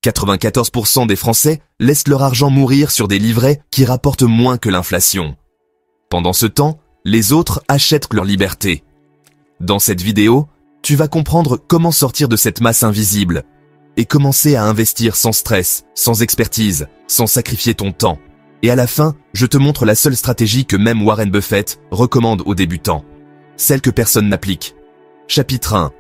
94% des Français laissent leur argent mourir sur des livrets qui rapportent moins que l'inflation. Pendant ce temps, les autres achètent leur liberté. Dans cette vidéo, tu vas comprendre comment sortir de cette masse invisible et commencer à investir sans stress, sans expertise, sans sacrifier ton temps. Et à la fin, je te montre la seule stratégie que même Warren Buffett recommande aux débutants. Celle que personne n'applique. Chapitre 1.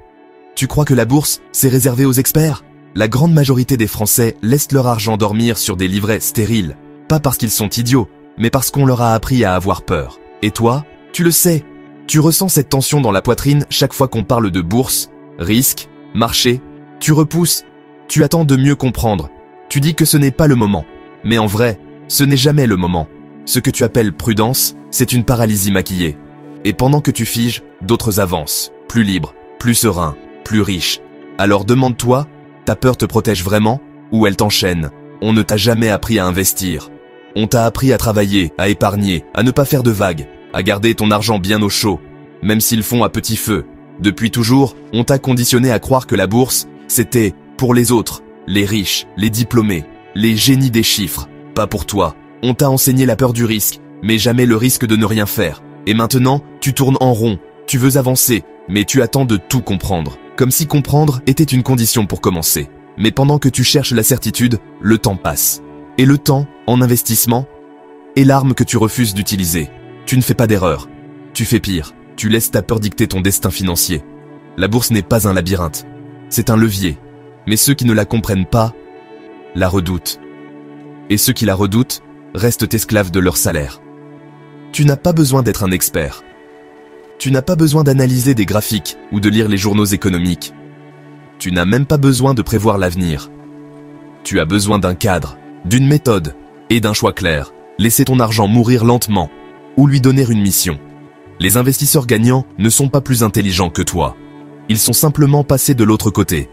Tu crois que la bourse, c'est réservé aux experts? La grande majorité des Français laissent leur argent dormir sur des livrets stériles. Pas parce qu'ils sont idiots, mais parce qu'on leur a appris à avoir peur. Et toi, tu le sais. Tu ressens cette tension dans la poitrine chaque fois qu'on parle de bourse, risque, marché. Tu repousses. Tu attends de mieux comprendre. Tu dis que ce n'est pas le moment. Mais en vrai, ce n'est jamais le moment. Ce que tu appelles prudence, c'est une paralysie maquillée. Et pendant que tu figes, d'autres avancent, plus libres, plus sereins, plus riches. Alors demande-toi, ta peur te protège vraiment, ou elle t'enchaîne? On ne t'a jamais appris à investir. On t'a appris à travailler, à épargner, à ne pas faire de vagues, à garder ton argent bien au chaud, même s'ils font à petit feu. Depuis toujours, on t'a conditionné à croire que la bourse, c'était pour les autres, les riches, les diplômés, les génies des chiffres, pas pour toi. On t'a enseigné la peur du risque, mais jamais le risque de ne rien faire. Et maintenant, tu tournes en rond, tu veux avancer, mais tu attends de tout comprendre. Comme si comprendre était une condition pour commencer. Mais pendant que tu cherches la certitude, le temps passe. Et le temps, en investissement, est l'arme que tu refuses d'utiliser. Tu ne fais pas d'erreur. Tu fais pire. Tu laisses ta peur dicter ton destin financier. La bourse n'est pas un labyrinthe. C'est un levier. Mais ceux qui ne la comprennent pas, la redoutent. Et ceux qui la redoutent, restent esclaves de leur salaire. Tu n'as pas besoin d'être un expert. Tu n'as pas besoin d'analyser des graphiques ou de lire les journaux économiques. Tu n'as même pas besoin de prévoir l'avenir. Tu as besoin d'un cadre, d'une méthode et d'un choix clair. Laisser ton argent mourir lentement ou lui donner une mission. Les investisseurs gagnants ne sont pas plus intelligents que toi. Ils sont simplement passés de l'autre côté.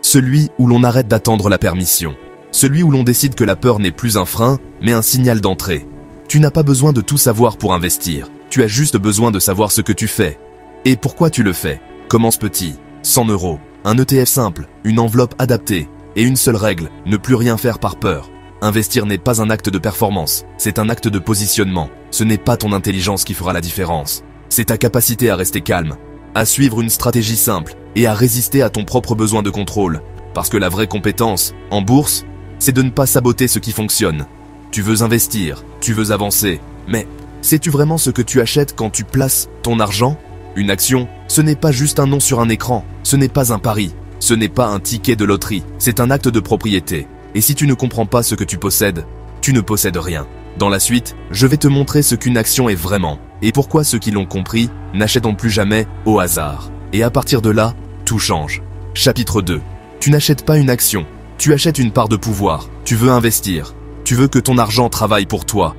Celui où l'on arrête d'attendre la permission. Celui où l'on décide que la peur n'est plus un frein, mais un signal d'entrée. Tu n'as pas besoin de tout savoir pour investir. Tu as juste besoin de savoir ce que tu fais. Et pourquoi tu le fais. Commence petit. 100 €, un ETF simple, une enveloppe adaptée, et une seule règle, ne plus rien faire par peur. Investir n'est pas un acte de performance, c'est un acte de positionnement. Ce n'est pas ton intelligence qui fera la différence. C'est ta capacité à rester calme, à suivre une stratégie simple, et à résister à ton propre besoin de contrôle. Parce que la vraie compétence, en bourse, c'est de ne pas saboter ce qui fonctionne. Tu veux investir, tu veux avancer, mais sais-tu vraiment ce que tu achètes quand tu places ton argent? Une action, ce n'est pas juste un nom sur un écran, ce n'est pas un pari, ce n'est pas un ticket de loterie, c'est un acte de propriété. Et si tu ne comprends pas ce que tu possèdes, tu ne possèdes rien. Dans la suite, je vais te montrer ce qu'une action est vraiment, et pourquoi ceux qui l'ont compris n'achètent plus jamais au hasard. Et à partir de là, tout change. Chapitre 2. Tu n'achètes pas une action, tu achètes une part de pouvoir. Tu veux investir, tu veux que ton argent travaille pour toi.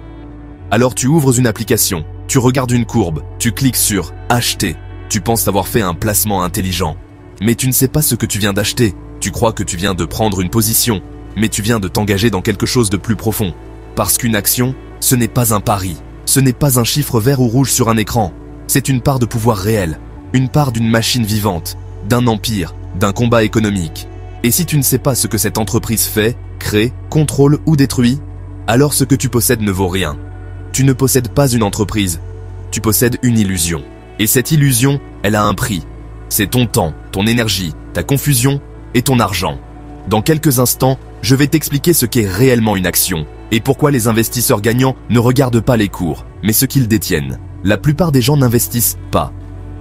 Alors tu ouvres une application, tu regardes une courbe, tu cliques sur « Acheter ». Tu penses avoir fait un placement intelligent. Mais tu ne sais pas ce que tu viens d'acheter. Tu crois que tu viens de prendre une position, mais tu viens de t'engager dans quelque chose de plus profond. Parce qu'une action, ce n'est pas un pari. Ce n'est pas un chiffre vert ou rouge sur un écran. C'est une part de pouvoir réel, une part d'une machine vivante, d'un empire, d'un combat économique. Et si tu ne sais pas ce que cette entreprise fait, crée, contrôle ou détruit, alors ce que tu possèdes ne vaut rien. Tu ne possèdes pas une entreprise, tu possèdes une illusion. Et cette illusion, elle a un prix. C'est ton temps, ton énergie, ta confusion et ton argent. Dans quelques instants, je vais t'expliquer ce qu'est réellement une action et pourquoi les investisseurs gagnants ne regardent pas les cours, mais ce qu'ils détiennent. La plupart des gens n'investissent pas.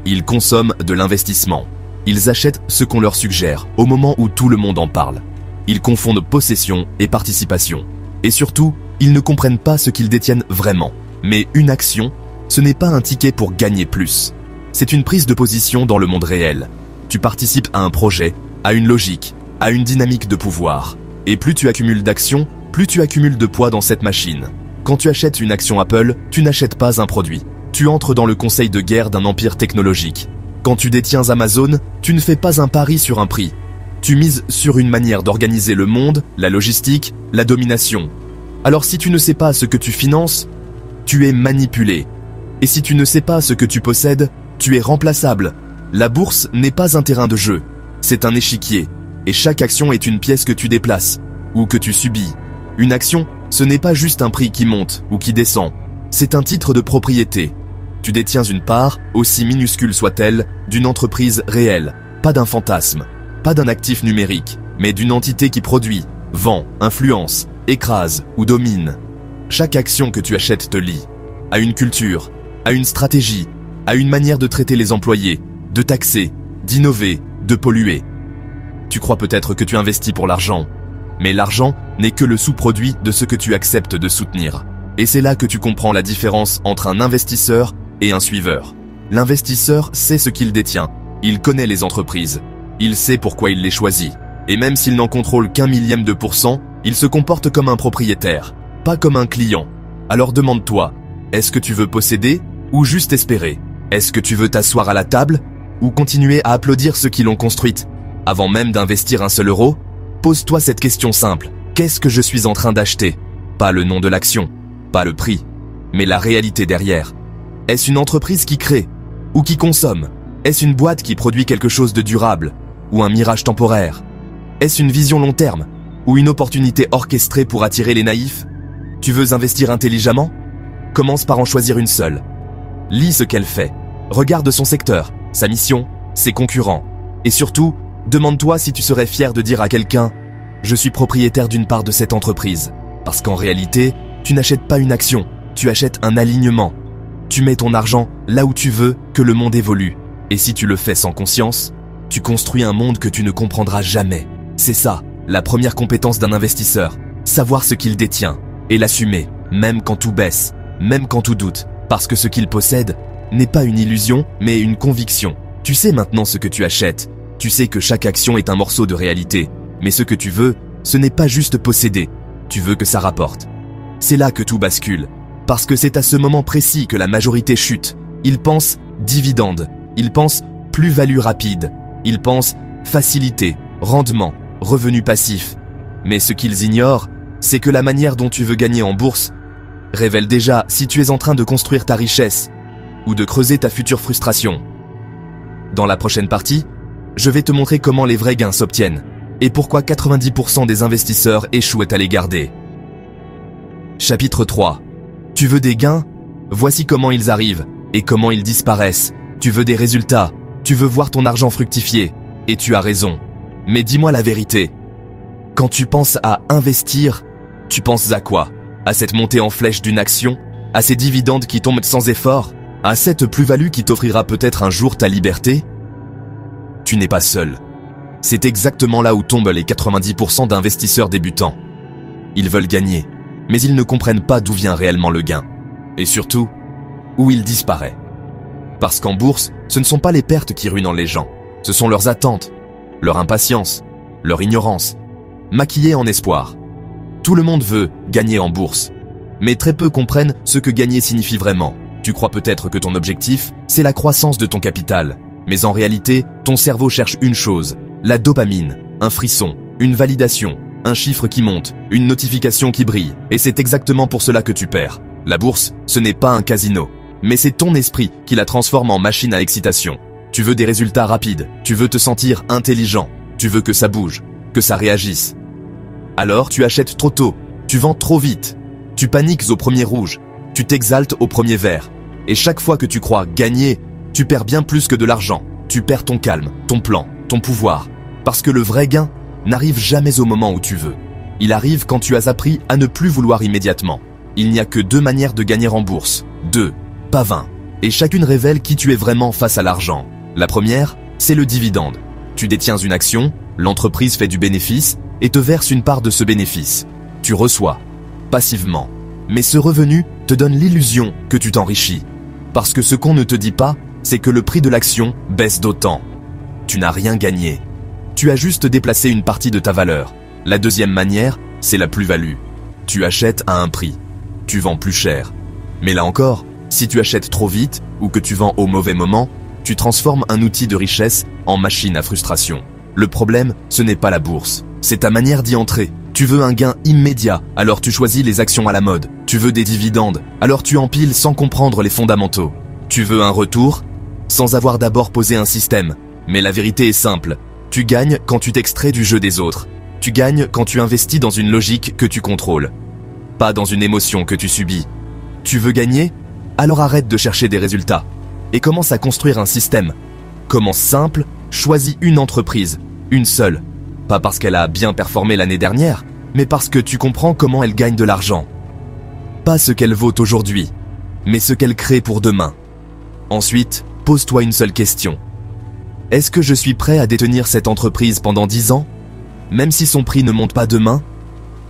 Ils consomment de l'investissement. Ils achètent ce qu'on leur suggère au moment où tout le monde en parle. Ils confondent possession et participation. Et surtout, ils ne comprennent pas ce qu'ils détiennent vraiment. Mais une action, ce n'est pas un ticket pour gagner plus. C'est une prise de position dans le monde réel. Tu participes à un projet, à une logique, à une dynamique de pouvoir. Et plus tu accumules d'actions, plus tu accumules de poids dans cette machine. Quand tu achètes une action Apple, tu n'achètes pas un produit. Tu entres dans le conseil de guerre d'un empire technologique. Quand tu détiens Amazon, tu ne fais pas un pari sur un prix. Tu mises sur une manière d'organiser le monde, la logistique, la domination. Alors si tu ne sais pas ce que tu finances, tu es manipulé. Et si tu ne sais pas ce que tu possèdes, tu es remplaçable. La bourse n'est pas un terrain de jeu, c'est un échiquier. Et chaque action est une pièce que tu déplaces. ou que tu subis. Une action, ce n'est pas juste un prix qui monte ou qui descend, c'est un titre de propriété. Tu détiens une part, aussi minuscule soit-elle, d'une entreprise réelle, pas d'un fantasme, pas d'un actif numérique, mais d'une entité qui produit, vend, influence, écrase ou domine. Chaque action que tu achètes te lie à une culture, à une stratégie, à une manière de traiter les employés, de taxer, d'innover, de polluer. Tu crois peut-être que tu investis pour l'argent, mais l'argent n'est que le sous-produit de ce que tu acceptes de soutenir. Et c'est là que tu comprends la différence entre un investisseur et un suiveur. L'investisseur sait ce qu'il détient, il connaît les entreprises, il sait pourquoi il les choisit. Et même s'il n'en contrôle qu'1 millième de %, il se comporte comme un propriétaire, pas comme un client. Alors demande-toi, est-ce que tu veux posséder ou juste espérer? Est-ce que tu veux t'asseoir à la table ou continuer à applaudir ceux qui l'ont construite? Avant même d'investir un seul euro, pose-toi cette question simple. Qu'est-ce que je suis en train d'acheter? Pas le nom de l'action, pas le prix, mais la réalité derrière. Est-ce une entreprise qui crée ou qui consomme? Est-ce une boîte qui produit quelque chose de durable ou un mirage temporaire? Est-ce une vision long terme ou une opportunité orchestrée pour attirer les naïfs? Tu veux investir intelligemment? Commence par en choisir une seule. Lis ce qu'elle fait. Regarde son secteur, sa mission, ses concurrents. Et surtout, demande-toi si tu serais fier de dire à quelqu'un « Je suis propriétaire d'une part de cette entreprise ». Parce qu'en réalité, tu n'achètes pas une action, tu achètes un alignement. Tu mets ton argent là où tu veux que le monde évolue. Et si tu le fais sans conscience, tu construis un monde que tu ne comprendras jamais. C'est ça, la première compétence d'un investisseur. Savoir ce qu'il détient et l'assumer, même quand tout baisse, même quand tout doute. Parce que ce qu'il possède n'est pas une illusion, mais une conviction. Tu sais maintenant ce que tu achètes. Tu sais que chaque action est un morceau de réalité. Mais ce que tu veux, ce n'est pas juste posséder. Tu veux que ça rapporte. C'est là que tout bascule. Parce que c'est à ce moment précis que la majorité chute. Ils pensent dividende. Ils pensent plus-value rapide. Ils pensent facilité, rendement, revenu passif. Mais ce qu'ils ignorent, c'est que la manière dont tu veux gagner en bourse révèle déjà si tu es en train de construire ta richesse ou de creuser ta future frustration. Dans la prochaine partie, je vais te montrer comment les vrais gains s'obtiennent et pourquoi 90% des investisseurs échouent à les garder. Chapitre 3. Tu veux des gains? Voici comment ils arrivent et comment ils disparaissent. Tu veux des résultats, tu veux voir ton argent fructifier, et tu as raison. Mais dis-moi la vérité. Quand tu penses à investir, tu penses à quoi? À cette montée en flèche d'une action? À ces dividendes qui tombent sans effort? À cette plus-value qui t'offrira peut-être un jour ta liberté? Tu n'es pas seul. C'est exactement là où tombent les 90% d'investisseurs débutants. Ils veulent gagner, mais ils ne comprennent pas d'où vient réellement le gain. Et surtout, où il disparaît. Parce qu'en bourse, ce ne sont pas les pertes qui ruinent les gens. Ce sont leurs attentes, leur impatience, leur ignorance, maquillées en espoir. Tout le monde veut gagner en bourse, mais très peu comprennent ce que gagner signifie vraiment. Tu crois peut-être que ton objectif, c'est la croissance de ton capital. Mais en réalité, ton cerveau cherche une chose, la dopamine, un frisson, une validation, un chiffre qui monte, une notification qui brille. Et c'est exactement pour cela que tu perds. La bourse, ce n'est pas un casino, mais c'est ton esprit qui la transforme en machine à excitation. Tu veux des résultats rapides, tu veux te sentir intelligent, tu veux que ça bouge, que ça réagisse. Alors tu achètes trop tôt, tu vends trop vite, tu paniques au premier rouge, tu t'exaltes au premier vert. Et chaque fois que tu crois gagner, tu perds bien plus que de l'argent. Tu perds ton calme, ton plan, ton pouvoir. Parce que le vrai gain n'arrive jamais au moment où tu veux. Il arrive quand tu as appris à ne plus vouloir immédiatement. Il n'y a que 2 manières de gagner en bourse. 2, pas 20. Et chacune révèle qui tu es vraiment face à l'argent. La première, c'est le dividende. Tu détiens une action, l'entreprise fait du bénéfice et te verse une part de ce bénéfice. Tu reçois, passivement. Mais ce revenu te donne l'illusion que tu t'enrichis. Parce que ce qu'on ne te dit pas, c'est que le prix de l'action baisse d'autant. Tu n'as rien gagné. Tu as juste déplacé une partie de ta valeur. La deuxième manière, c'est la plus-value. Tu achètes à un prix. Tu vends plus cher. Mais là encore, si tu achètes trop vite ou que tu vends au mauvais moment, tu transformes un outil de richesse en machine à frustration. Le problème, ce n'est pas la bourse. C'est ta manière d'y entrer. Tu veux un gain immédiat, alors tu choisis les actions à la mode. Tu veux des dividendes, alors tu empiles sans comprendre les fondamentaux. Tu veux un retour, sans avoir d'abord posé un système. Mais la vérité est simple. Tu gagnes quand tu t'extrais du jeu des autres. Tu gagnes quand tu investis dans une logique que tu contrôles, pas dans une émotion que tu subis. Tu veux gagner? Alors arrête de chercher des résultats et commence à construire un système. Commence simple, choisis une entreprise, une seule. Pas parce qu'elle a bien performé l'année dernière, mais parce que tu comprends comment elle gagne de l'argent. Pas ce qu'elle vaut aujourd'hui, mais ce qu'elle crée pour demain. Ensuite, pose-toi une seule question. Est-ce que je suis prêt à détenir cette entreprise pendant 10 ans, même si son prix ne monte pas demain?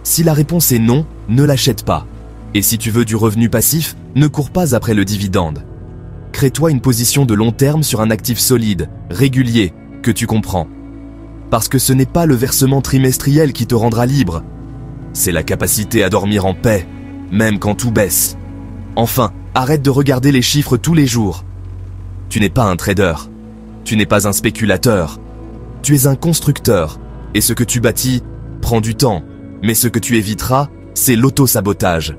Si la réponse est non, ne l'achète pas. Et si tu veux du revenu passif, ne cours pas après le dividende. Crée-toi une position de long terme sur un actif solide, régulier, que tu comprends. Parce que ce n'est pas le versement trimestriel qui te rendra libre. C'est la capacité à dormir en paix, même quand tout baisse. Enfin, arrête de regarder les chiffres tous les jours. Tu n'es pas un trader. Tu n'es pas un spéculateur. Tu es un constructeur. Et ce que tu bâtis prend du temps. Mais ce que tu éviteras, c'est l'auto-sabotage.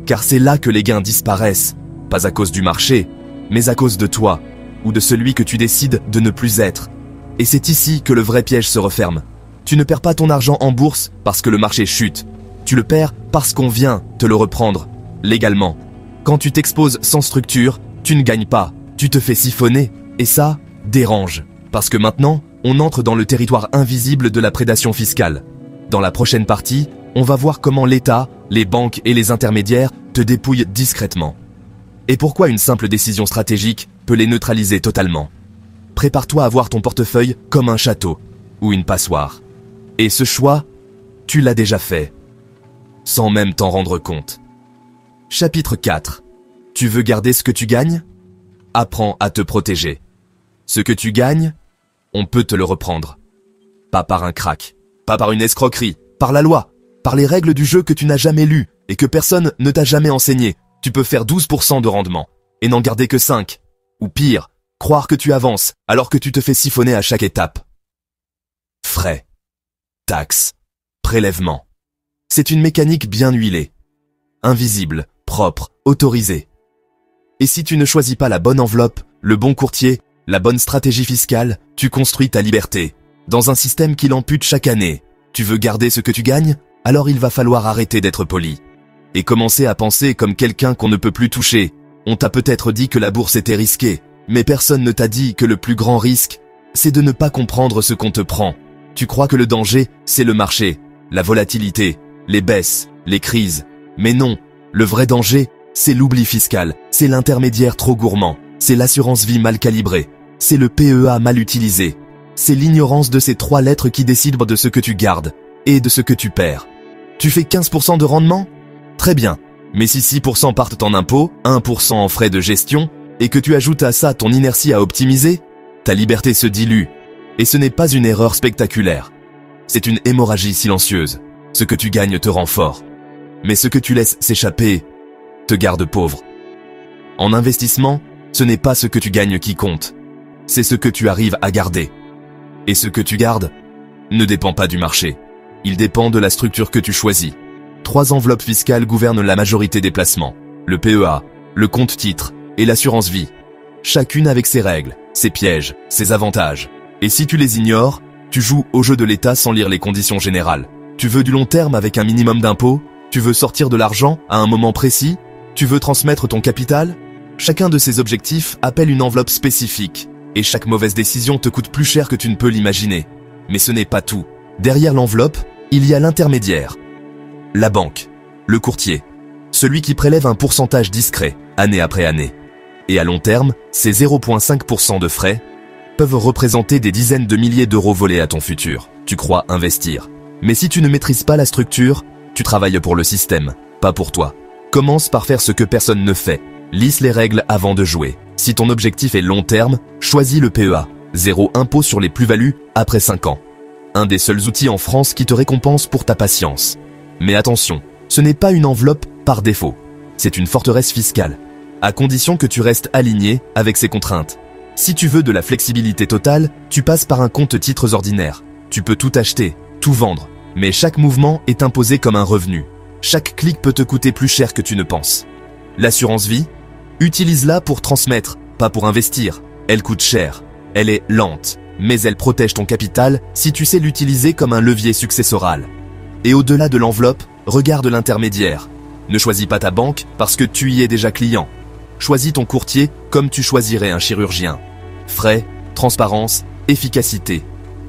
Car c'est là que les gains disparaissent. Pas à cause du marché, mais à cause de toi, ou de celui que tu décides de ne plus être. Et c'est ici que le vrai piège se referme. Tu ne perds pas ton argent en bourse parce que le marché chute. Tu le perds parce qu'on vient te le reprendre, légalement. Quand tu t'exposes sans structure, tu ne gagnes pas, tu te fais siphonner. Et ça dérange. Parce que maintenant, on entre dans le territoire invisible de la prédation fiscale. Dans la prochaine partie, on va voir comment l'État, les banques et les intermédiaires te dépouillent discrètement. Et pourquoi une simple décision stratégique peut les neutraliser totalement. Prépare-toi à voir ton portefeuille comme un château ou une passoire. Et ce choix, tu l'as déjà fait, sans même t'en rendre compte. Chapitre 4. Tu veux garder ce que tu gagnes? Apprends à te protéger. Ce que tu gagnes, on peut te le reprendre. Pas par un crack, pas par une escroquerie, par la loi, par les règles du jeu que tu n'as jamais lues et que personne ne t'a jamais enseigné. Tu peux faire 12% de rendement et n'en garder que 5. Ou pire, croire que tu avances alors que tu te fais siphonner à chaque étape. Frais, taxes, prélèvements. C'est une mécanique bien huilée. Invisible, propre, autorisée. Et si tu ne choisis pas la bonne enveloppe, le bon courtier, la bonne stratégie fiscale, tu construis ta liberté. Dans un système qui l'ampute chaque année. Tu veux garder ce que tu gagnes? Alors il va falloir arrêter d'être poli. Et commencer à penser comme quelqu'un qu'on ne peut plus toucher. On t'a peut-être dit que la bourse était risquée, mais personne ne t'a dit que le plus grand risque, c'est de ne pas comprendre ce qu'on te prend. Tu crois que le danger, c'est le marché, la volatilité, les baisses, les crises. Mais non, le vrai danger, c'est l'oubli fiscal, c'est l'intermédiaire trop gourmand, c'est l'assurance vie mal calibrée, c'est le PEA mal utilisé. C'est l'ignorance de ces 3 lettres qui décident de ce que tu gardes et de ce que tu perds. Tu fais 15% de rendement? Très bien. Mais si 6% partent en impôts, 1% en frais de gestion, et que tu ajoutes à ça ton inertie à optimiser, ta liberté se dilue. Et ce n'est pas une erreur spectaculaire. C'est une hémorragie silencieuse. Ce que tu gagnes te rend fort. Mais ce que tu laisses s'échapper te garde pauvre. En investissement, ce n'est pas ce que tu gagnes qui compte. C'est ce que tu arrives à garder. Et ce que tu gardes ne dépend pas du marché. Il dépend de la structure que tu choisis. 3 enveloppes fiscales gouvernent la majorité des placements. Le PEA, le compte titre et l'assurance vie. Chacune avec ses règles, ses pièges, ses avantages. Et si tu les ignores, tu joues au jeu de l'État sans lire les conditions générales. Tu veux du long terme avec un minimum d'impôts? Tu veux sortir de l'argent à un moment précis? Tu veux transmettre ton capital? Chacun de ces objectifs appelle une enveloppe spécifique. Et chaque mauvaise décision te coûte plus cher que tu ne peux l'imaginer. Mais ce n'est pas tout. Derrière l'enveloppe, il y a l'intermédiaire. La banque, le courtier, celui qui prélève un pourcentage discret, année après année. Et à long terme, ces 0,5% de frais peuvent représenter des dizaines de milliers d'euros volés à ton futur. Tu crois investir. Mais si tu ne maîtrises pas la structure, tu travailles pour le système, pas pour toi. Commence par faire ce que personne ne fait. Lisse les règles avant de jouer. Si ton objectif est long terme, choisis le PEA. 0 impôt sur les plus-values après 5 ans. Un des seuls outils en France qui te récompense pour ta patience. Mais attention, ce n'est pas une enveloppe par défaut. C'est une forteresse fiscale. À condition que tu restes aligné avec ces contraintes. Si tu veux de la flexibilité totale, tu passes par un compte titres ordinaire. Tu peux tout acheter, tout vendre. Mais chaque mouvement est imposé comme un revenu. Chaque clic peut te coûter plus cher que tu ne penses. L'assurance vie, utilise-la pour transmettre, pas pour investir. Elle coûte cher. Elle est lente. mais elle protège ton capital si tu sais l'utiliser comme un levier successoral. Et au-delà de l'enveloppe, regarde l'intermédiaire. Ne choisis pas ta banque parce que tu y es déjà client. Choisis ton courtier comme tu choisirais un chirurgien. Frais, transparence, efficacité.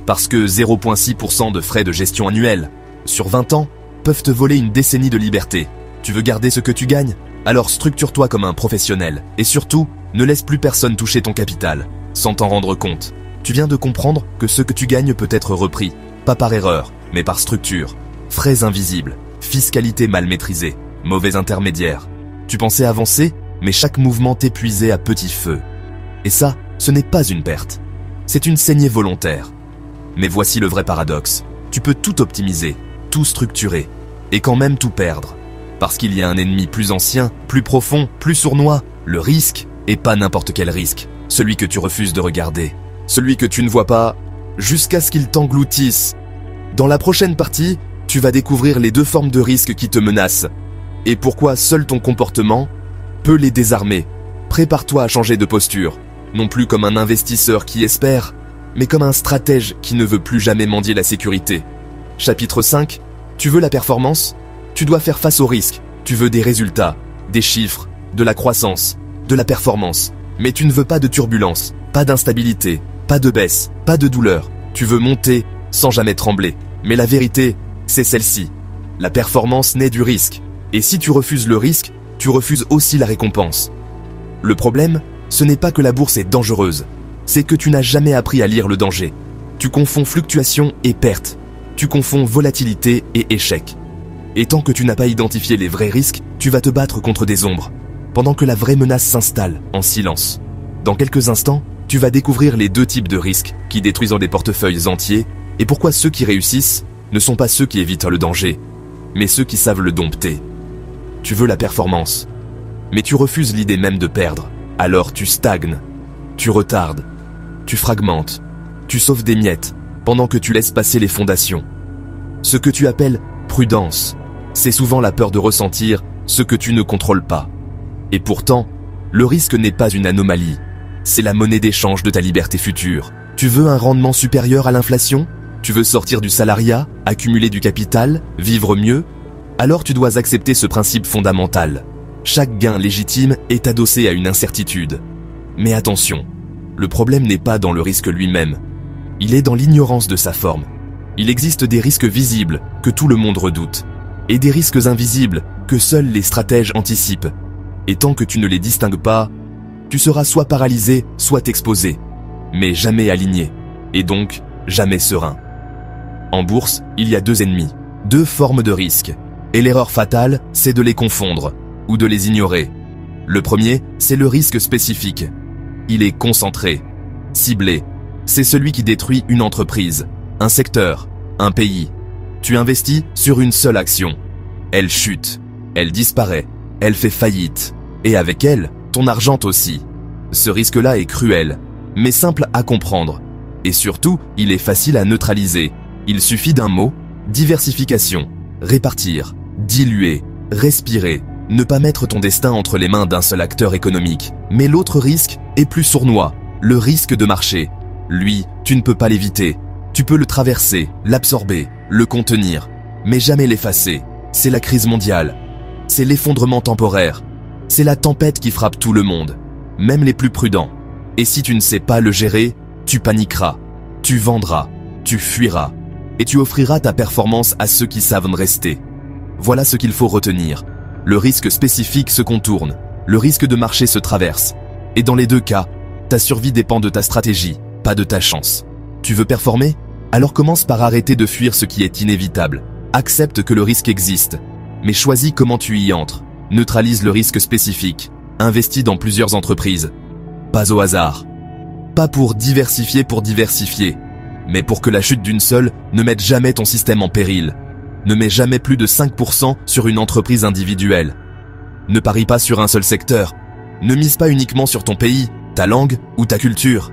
Parce que 0,6% de frais de gestion annuels, sur 20 ans, peuvent te voler une décennie de liberté. Tu veux garder ce que tu gagnes? Alors structure-toi comme un professionnel. Et surtout, ne laisse plus personne toucher ton capital, sans t'en rendre compte. Tu viens de comprendre que ce que tu gagnes peut être repris, pas par erreur, mais par structure. Frais invisibles, fiscalité mal maîtrisée, mauvais intermédiaire. Tu pensais avancer, mais chaque mouvement t'épuisait à petit feu. Et ça, ce n'est pas une perte. C'est une saignée volontaire. Mais voici le vrai paradoxe. Tu peux tout optimiser, tout structurer, et quand même tout perdre. Parce qu'il y a un ennemi plus ancien, plus profond, plus sournois, le risque, et pas n'importe quel risque. Celui que tu refuses de regarder. Celui que tu ne vois pas, jusqu'à ce qu'il t'engloutisse. Dans la prochaine partie, tu vas découvrir les deux formes de risque qui te menacent. Et pourquoi seul ton comportement peut les désarmer. Prépare-toi à changer de posture. Non plus comme un investisseur qui espère, mais comme un stratège qui ne veut plus jamais mendier la sécurité. Chapitre 5. Tu veux la performance? Tu dois faire face au risque. Tu veux des résultats, des chiffres, de la croissance, de la performance. Mais tu ne veux pas de turbulence, pas d'instabilité, pas de baisse, pas de douleur. Tu veux monter sans jamais trembler. Mais la vérité, c'est celle-ci. La performance naît du risque. Et si tu refuses le risque, tu refuses aussi la récompense. Le problème, ce n'est pas que la bourse est dangereuse. C'est que tu n'as jamais appris à lire le danger. Tu confonds fluctuation et perte. Tu confonds volatilité et échec. Et tant que tu n'as pas identifié les vrais risques, tu vas te battre contre des ombres, pendant que la vraie menace s'installe en silence. Dans quelques instants, tu vas découvrir les deux types de risques qui détruisent des portefeuilles entiers et pourquoi ceux qui réussissent ne sont pas ceux qui évitent le danger, mais ceux qui savent le dompter. Tu veux la performance, mais tu refuses l'idée même de perdre. Alors tu stagnes, tu retardes, tu fragmentes, tu sauves des miettes pendant que tu laisses passer les fondations. Ce que tu appelles prudence, c'est souvent la peur de ressentir ce que tu ne contrôles pas. Et pourtant, le risque n'est pas une anomalie, c'est la monnaie d'échange de ta liberté future. Tu veux un rendement supérieur à l'inflation? Tu veux sortir du salariat, accumuler du capital, vivre mieux? Alors tu dois accepter ce principe fondamental. Chaque gain légitime est adossé à une incertitude. Mais attention, le problème n'est pas dans le risque lui-même. Il est dans l'ignorance de sa forme. Il existe des risques visibles que tout le monde redoute, et des risques invisibles que seuls les stratèges anticipent. Et tant que tu ne les distingues pas, tu seras soit paralysé, soit exposé, mais jamais aligné, et donc jamais serein. En bourse, il y a deux ennemis, deux formes de risques, et l'erreur fatale, c'est de les confondre, ou de les ignorer. Le premier, c'est le risque spécifique. Il est concentré, ciblé. C'est celui qui détruit une entreprise, un secteur, un pays. Tu investis sur une seule action. Elle chute, elle disparaît, elle fait faillite. Et avec elle, ton argent aussi. Ce risque-là est cruel, mais simple à comprendre. Et surtout, il est facile à neutraliser. Il suffit d'un mot, diversification, répartir, diluer, respirer, ne pas mettre ton destin entre les mains d'un seul acteur économique. Mais l'autre risque est plus sournois, le risque de marché. Lui, tu ne peux pas l'éviter. Tu peux le traverser, l'absorber, le contenir, mais jamais l'effacer. C'est la crise mondiale. C'est l'effondrement temporaire. C'est la tempête qui frappe tout le monde, même les plus prudents. Et si tu ne sais pas le gérer, tu paniqueras, tu vendras, tu fuiras, et tu offriras ta performance à ceux qui savent rester. Voilà ce qu'il faut retenir. Le risque spécifique se contourne, le risque de marché se traverse. Et dans les deux cas, ta survie dépend de ta stratégie, pas de ta chance. Tu veux performer? Alors commence par arrêter de fuir ce qui est inévitable. Accepte que le risque existe, mais choisis comment tu y entres. Neutralise le risque spécifique. Investis dans plusieurs entreprises. Pas au hasard. Pas pour diversifier, mais pour que la chute d'une seule ne mette jamais ton système en péril. Ne mets jamais plus de 5% sur une entreprise individuelle. Ne parie pas sur un seul secteur. Ne mise pas uniquement sur ton pays, ta langue ou ta culture.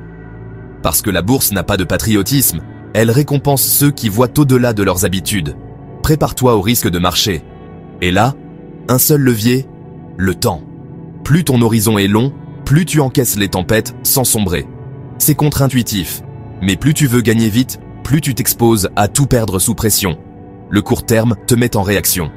Parce que la bourse n'a pas de patriotisme, elle récompense ceux qui voient au-delà de leurs habitudes. Prépare-toi au risque de marché. Et là, un seul levier, le temps. Plus ton horizon est long, plus tu encaisses les tempêtes sans sombrer. C'est contre-intuitif, Mais plus tu veux gagner vite, plus tu t'exposes à tout perdre sous pression. Le court terme te met en réaction.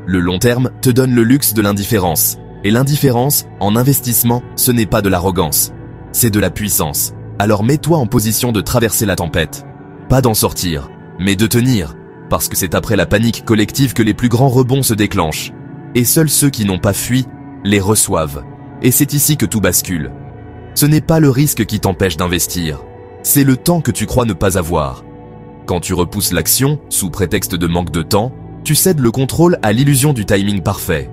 Le long terme te donne le luxe de l'indifférence. Et l'indifférence, en investissement, ce n'est pas de l'arrogance. C'est de la puissance. Alors mets-toi en position de traverser la tempête. Pas d'en sortir, mais de tenir. Parce que c'est après la panique collective que les plus grands rebonds se déclenchent. Et seuls ceux qui n'ont pas fui, les reçoivent. Et c'est ici que tout bascule. Ce n'est pas le risque qui t'empêche d'investir. C'est le temps que tu crois ne pas avoir. Quand tu repousses l'action, sous prétexte de manque de temps, tu cèdes le contrôle à l'illusion du timing parfait.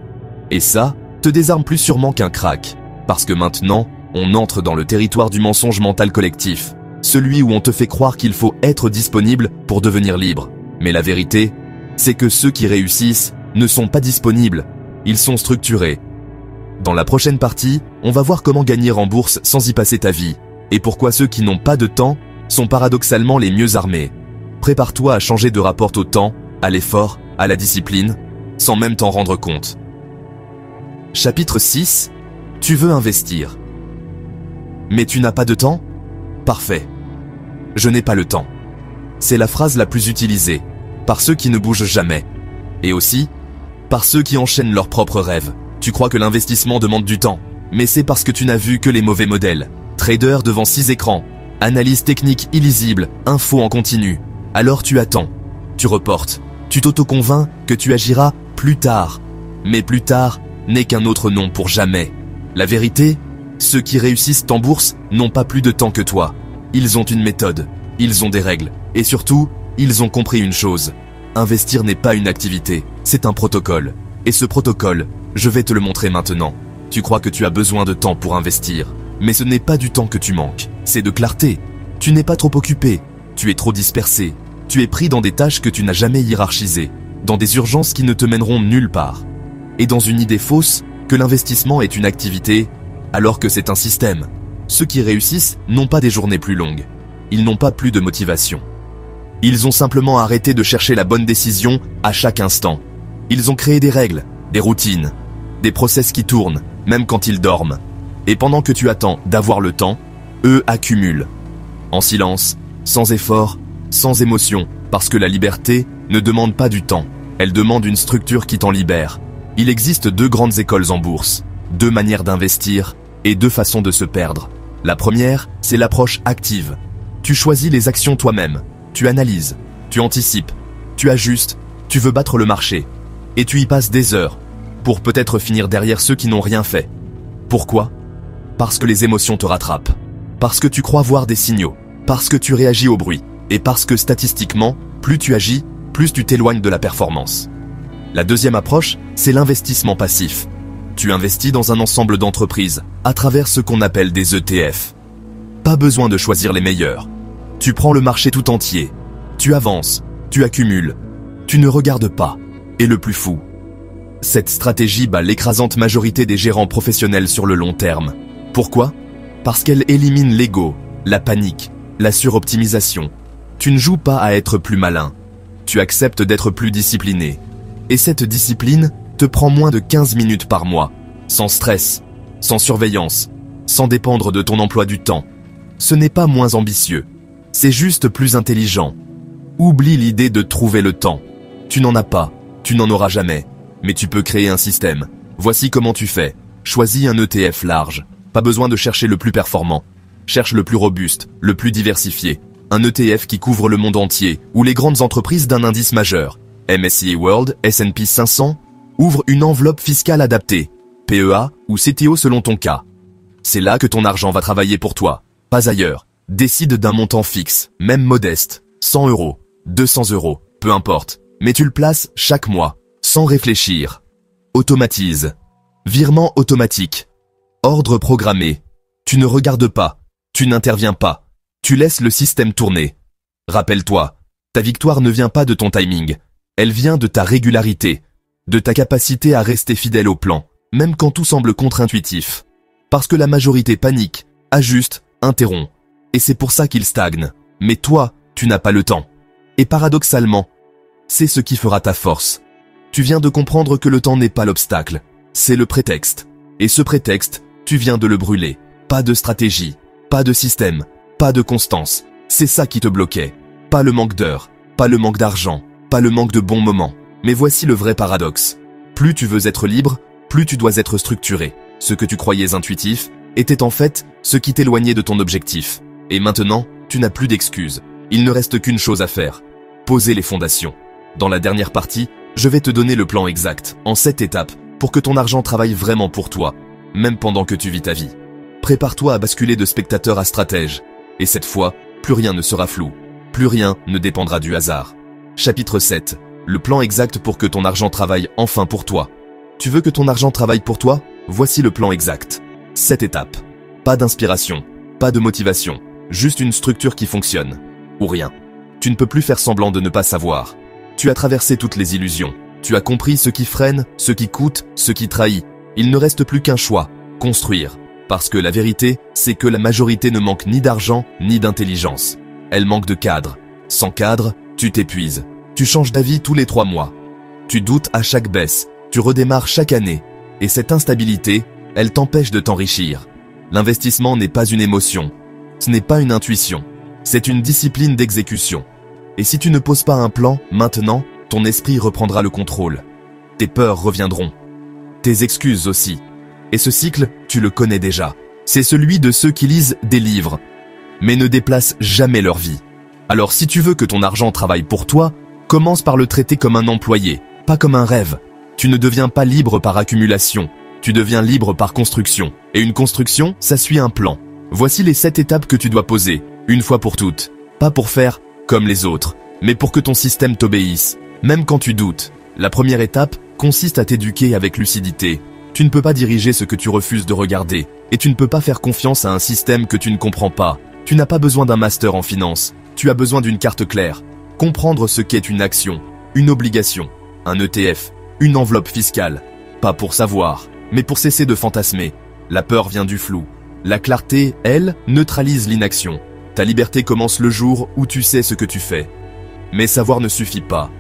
Et ça, te désarme plus sûrement qu'un crack. Parce que maintenant, on entre dans le territoire du mensonge mental collectif. Celui où on te fait croire qu'il faut être disponible pour devenir libre. Mais la vérité, c'est que ceux qui réussissent ne sont pas disponibles. Ils sont structurés. Dans la prochaine partie, on va voir comment gagner en bourse sans y passer ta vie. Et pourquoi ceux qui n'ont pas de temps sont paradoxalement les mieux armés. Prépare-toi à changer de rapport au temps, à l'effort, à la discipline, sans même t'en rendre compte. Chapitre 6. Tu veux investir. Mais tu n'as pas de temps? Parfait. Je n'ai pas le temps. C'est la phrase la plus utilisée, par ceux qui ne bougent jamais. Et aussi, par ceux qui enchaînent leurs propres rêves. Tu crois que l'investissement demande du temps, mais c'est parce que tu n'as vu que les mauvais modèles. Trader devant 6 écrans, analyse technique illisible, info en continu. Alors tu attends, tu reportes, tu t'auto-convaincs que tu agiras plus tard. Mais plus tard n'est qu'un autre nom pour jamais. La vérité, ceux qui réussissent en bourse n'ont pas plus de temps que toi. Ils ont une méthode, ils ont des règles, et surtout, ils ont compris une chose. Investir n'est pas une activité, c'est un protocole. Et ce protocole, je vais te le montrer maintenant. Tu crois que tu as besoin de temps pour investir, mais ce n'est pas du temps que tu manques, c'est de clarté. Tu n'es pas trop occupé, tu es trop dispersé, tu es pris dans des tâches que tu n'as jamais hiérarchisées, dans des urgences qui ne te mèneront nulle part. Et dans une idée fausse que l'investissement est une activité, alors que c'est un système. Ceux qui réussissent n'ont pas des journées plus longues, ils n'ont pas plus de motivation. Ils ont simplement arrêté de chercher la bonne décision à chaque instant. Ils ont créé des règles, des routines, des process qui tournent, même quand ils dorment. Et pendant que tu attends d'avoir le temps, eux accumulent. En silence, sans effort, sans émotion, parce que la liberté ne demande pas du temps, elle demande une structure qui t'en libère. Il existe 2 grandes écoles en bourse, 2 manières d'investir et 2 façons de se perdre. La première, c'est l'approche active. Tu choisis les actions toi-même, tu analyses, tu anticipes, tu ajustes, tu veux battre le marché. Et tu y passes des heures, pour peut-être finir derrière ceux qui n'ont rien fait. Pourquoi? Parce que les émotions te rattrapent. Parce que tu crois voir des signaux. Parce que tu réagis au bruit. Et parce que statistiquement, plus tu agis, plus tu t'éloignes de la performance. La deuxième approche, c'est l'investissement passif. Tu investis dans un ensemble d'entreprises, à travers ce qu'on appelle des ETF. Pas besoin de choisir les meilleurs. Tu prends le marché tout entier. Tu avances, tu accumules. Tu ne regardes pas. Et le plus fou, cette stratégie bat l'écrasante majorité des gérants professionnels sur le long terme. Pourquoi? Parce qu'elle élimine l'ego, la panique, la suroptimisation. Tu ne joues pas à être plus malin. Tu acceptes d'être plus discipliné. Et cette discipline te prend moins de 15 minutes par mois, sans stress, sans surveillance, sans dépendre de ton emploi du temps. Ce n'est pas moins ambitieux, c'est juste plus intelligent. Oublie l'idée de trouver le temps. Tu n'en as pas, tu n'en auras jamais, mais tu peux créer un système. Voici comment tu fais. Choisis un ETF large. Pas besoin de chercher le plus performant. Cherche le plus robuste, le plus diversifié. Un ETF qui couvre le monde entier, ou les grandes entreprises d'un indice majeur. MSCI World, S&P 500, ouvre une enveloppe fiscale adaptée. PEA ou CTO selon ton cas. C'est là que ton argent va travailler pour toi, pas ailleurs. Décide d'un montant fixe, même modeste. 100 €, 200 €, peu importe. Mais tu le places chaque mois, sans réfléchir. Automatise. Virement automatique. Ordre programmé. Tu ne regardes pas. Tu n'interviens pas. Tu laisses le système tourner. Rappelle-toi, ta victoire ne vient pas de ton timing. Elle vient de ta régularité, de ta capacité à rester fidèle au plan, même quand tout semble contre-intuitif. Parce que la majorité panique, ajuste, interrompt. Et c'est pour ça qu'il stagne. Mais toi, tu n'as pas le temps. Et paradoxalement, c'est ce qui fera ta force. Tu viens de comprendre que le temps n'est pas l'obstacle, c'est le prétexte. Et ce prétexte, tu viens de le brûler. Pas de stratégie, pas de système, pas de constance. C'est ça qui te bloquait. Pas le manque d'heures, pas le manque d'argent, pas le manque de bons moments. Mais voici le vrai paradoxe. Plus tu veux être libre, plus tu dois être structuré. Ce que tu croyais intuitif était en fait ce qui t'éloignait de ton objectif. Et maintenant, tu n'as plus d'excuses. Il ne reste qu'une chose à faire. Poser les fondations. Dans la dernière partie, je vais te donner le plan exact, en 7 étapes, pour que ton argent travaille vraiment pour toi, même pendant que tu vis ta vie. Prépare-toi à basculer de spectateur à stratège. Et cette fois, plus rien ne sera flou. Plus rien ne dépendra du hasard. Chapitre 7. Le plan exact pour que ton argent travaille enfin pour toi. Tu veux que ton argent travaille pour toi? Voici le plan exact. 7 étapes. Pas d'inspiration, pas de motivation, juste une structure qui fonctionne. Ou rien. Tu ne peux plus faire semblant de ne pas savoir. Tu as traversé toutes les illusions. Tu as compris ce qui freine, ce qui coûte, ce qui trahit. Il ne reste plus qu'un choix. Construire. Parce que la vérité, c'est que la majorité ne manque ni d'argent, ni d'intelligence. Elle manque de cadre. Sans cadre, tu t'épuises. Tu changes d'avis tous les 3 mois. Tu doutes à chaque baisse. Tu redémarres chaque année. Et cette instabilité, elle t'empêche de t'enrichir. L'investissement n'est pas une émotion. Ce n'est pas une intuition. C'est une discipline d'exécution. Et si tu ne poses pas un plan, maintenant, ton esprit reprendra le contrôle. Tes peurs reviendront. Tes excuses aussi. Et ce cycle, tu le connais déjà. C'est celui de ceux qui lisent des livres, mais ne déplacent jamais leur vie. Alors si tu veux que ton argent travaille pour toi, commence par le traiter comme un employé, pas comme un rêve. Tu ne deviens pas libre par accumulation, tu deviens libre par construction. Et une construction, ça suit un plan. Voici les 7 étapes que tu dois poser, une fois pour toutes. Pas pour faire comme les autres, mais pour que ton système t'obéisse, même quand tu doutes. La première étape consiste à t'éduquer avec lucidité. Tu ne peux pas diriger ce que tu refuses de regarder, et tu ne peux pas faire confiance à un système que tu ne comprends pas. Tu n'as pas besoin d'un master en finance, tu as besoin d'une carte claire. Comprendre ce qu'est une action, une obligation, un ETF, une enveloppe fiscale. Pas pour savoir, mais pour cesser de fantasmer. La peur vient du flou. La clarté, elle, neutralise l'inaction. Ta liberté commence le jour où tu sais ce que tu fais. Mais savoir ne suffit pas.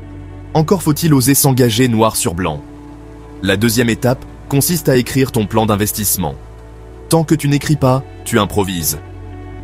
Encore faut-il oser s'engager noir sur blanc. La deuxième étape consiste à écrire ton plan d'investissement. Tant que tu n'écris pas, tu improvises.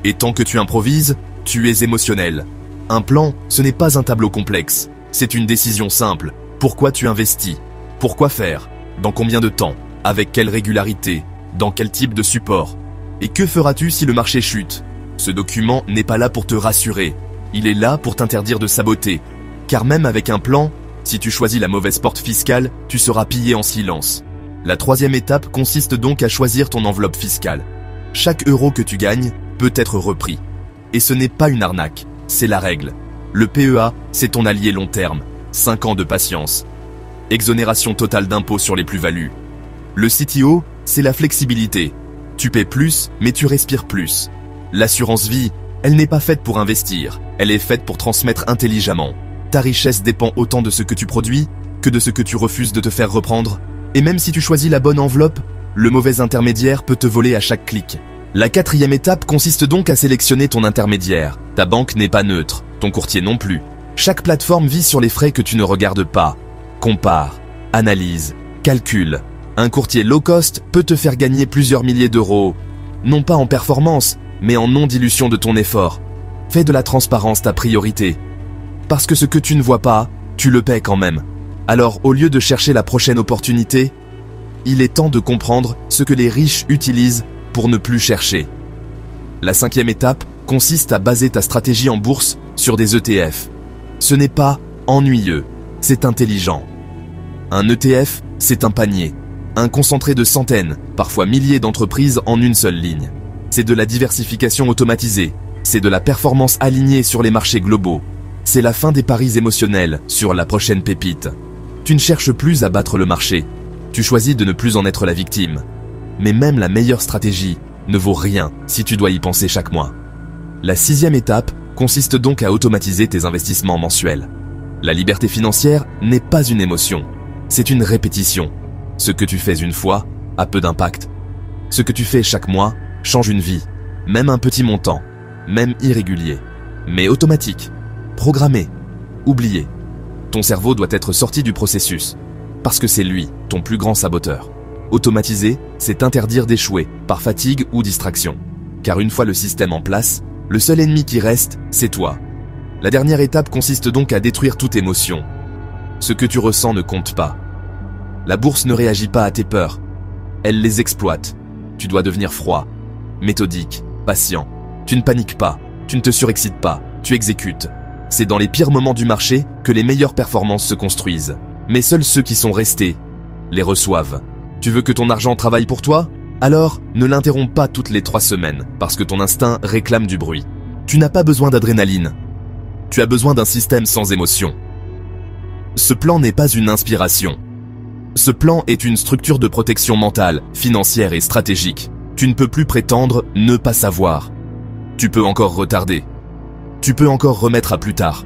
Et tant que tu improvises, tu es émotionnel. Un plan, ce n'est pas un tableau complexe. C'est une décision simple. Pourquoi tu investis? Pourquoi faire? Dans combien de temps? Avec quelle régularité? Dans quel type de support? Et que feras-tu si le marché chute? Ce document n'est pas là pour te rassurer. Il est là pour t'interdire de saboter. Car même avec un plan, si tu choisis la mauvaise porte fiscale, tu seras pillé en silence. La troisième étape consiste donc à choisir ton enveloppe fiscale. Chaque euro que tu gagnes peut être repris. Et ce n'est pas une arnaque, c'est la règle. Le PEA, c'est ton allié long terme. 5 ans de patience. Exonération totale d'impôts sur les plus-values. Le CTO, c'est la flexibilité. Tu paies plus, mais tu respires plus. L'assurance vie, elle n'est pas faite pour investir, elle est faite pour transmettre intelligemment. Ta richesse dépend autant de ce que tu produis que de ce que tu refuses de te faire reprendre. Et même si tu choisis la bonne enveloppe, le mauvais intermédiaire peut te voler à chaque clic. La quatrième étape consiste donc à sélectionner ton intermédiaire. Ta banque n'est pas neutre, ton courtier non plus. Chaque plateforme vise sur les frais que tu ne regardes pas. Compare, analyse, calcule. Un courtier low cost peut te faire gagner plusieurs milliers d'euros. Non pas en performance, mais en non-dilution de ton effort. Fais de la transparence ta priorité. Parce que ce que tu ne vois pas, tu le paies quand même. Alors, au lieu de chercher la prochaine opportunité, il est temps de comprendre ce que les riches utilisent pour ne plus chercher. La cinquième étape consiste à baser ta stratégie en bourse sur des ETF. Ce n'est pas ennuyeux, c'est intelligent. Un ETF, c'est un panier, un concentré de centaines, parfois milliers d'entreprises en une seule ligne. C'est de la diversification automatisée, c'est de la performance alignée sur les marchés globaux. C'est la fin des paris émotionnels sur la prochaine pépite. Tu ne cherches plus à battre le marché, tu choisis de ne plus en être la victime. Mais même la meilleure stratégie ne vaut rien si tu dois y penser chaque mois. La sixième étape consiste donc à automatiser tes investissements mensuels. La liberté financière n'est pas une émotion, c'est une répétition. Ce que tu fais une fois a peu d'impact. Ce que tu fais chaque mois change une vie, même un petit montant, même irrégulier, mais automatique, programmé, oublié. Ton cerveau doit être sorti du processus, parce que c'est lui, ton plus grand saboteur. Automatiser, c'est interdire d'échouer, par fatigue ou distraction. Car une fois le système en place, Le seul ennemi qui reste, c'est toi. La dernière étape consiste donc à détruire toute émotion. Ce que tu ressens ne compte pas. La bourse ne réagit pas à tes peurs. Elle les exploite. Tu dois devenir froid, méthodique, patient. Tu ne paniques pas, tu ne te surexcites pas, tu exécutes. C'est dans les pires moments du marché que les meilleures performances se construisent. Mais seuls ceux qui sont restés les reçoivent. Tu veux que ton argent travaille pour toi? Alors, ne l'interromps pas toutes les 3 semaines, parce que ton instinct réclame du bruit. Tu n'as pas besoin d'adrénaline. Tu as besoin d'un système sans émotion. Ce plan n'est pas une inspiration. Ce plan est une structure de protection mentale, financière et stratégique. Tu ne peux plus prétendre ne pas savoir. Tu peux encore retarder. Tu peux encore remettre à plus tard.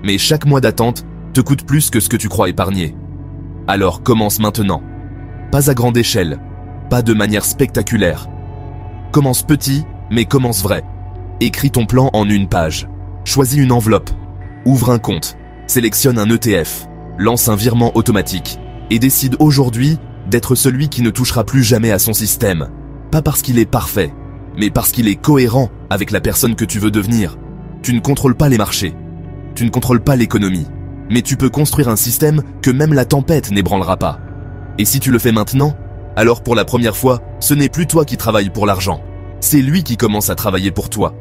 Mais chaque mois d'attente te coûte plus que ce que tu crois épargner. Alors commence maintenant. Pas à grande échelle, pas de manière spectaculaire. Commence petit, mais commence vrai. Écris ton plan en 1 page. Choisis une enveloppe. Ouvre un compte. Sélectionne un ETF. Lance un virement automatique. Et décide aujourd'hui d'être celui qui ne touchera plus jamais à son système. Pas parce qu'il est parfait, mais parce qu'il est cohérent avec la personne que tu veux devenir. Tu ne contrôles pas les marchés. Tu ne contrôles pas l'économie. Mais tu peux construire un système que même la tempête n'ébranlera pas. Et si tu le fais maintenant, alors pour la première fois, ce n'est plus toi qui travailles pour l'argent. C'est lui qui commence à travailler pour toi.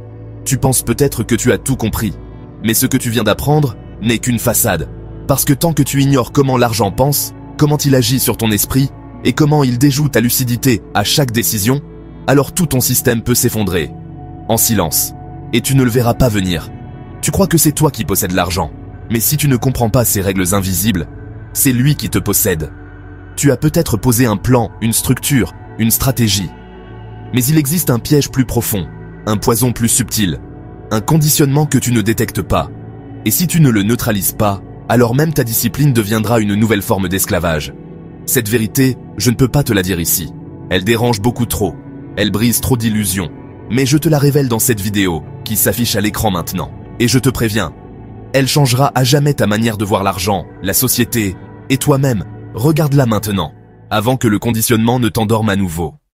Tu penses peut-être que tu as tout compris. Mais ce que tu viens d'apprendre n'est qu'une façade. Parce que tant que tu ignores comment l'argent pense, comment il agit sur ton esprit, et comment il déjoue ta lucidité à chaque décision, alors tout ton système peut s'effondrer. En silence. Et tu ne le verras pas venir. Tu crois que c'est toi qui possèdes l'argent. Mais si tu ne comprends pas ces règles invisibles, c'est lui qui te possède. Tu as peut-être posé un plan, une structure, une stratégie. Mais il existe un piège plus profond, un poison plus subtil, un conditionnement que tu ne détectes pas. Et si tu ne le neutralises pas, alors même ta discipline deviendra une nouvelle forme d'esclavage. Cette vérité, je ne peux pas te la dire ici. Elle dérange beaucoup trop. Elle brise trop d'illusions. Mais je te la révèle dans cette vidéo, qui s'affiche à l'écran maintenant. Et je te préviens, elle changera à jamais ta manière de voir l'argent, la société, et toi-même. Regarde-la maintenant, avant que le conditionnement ne t'endorme à nouveau.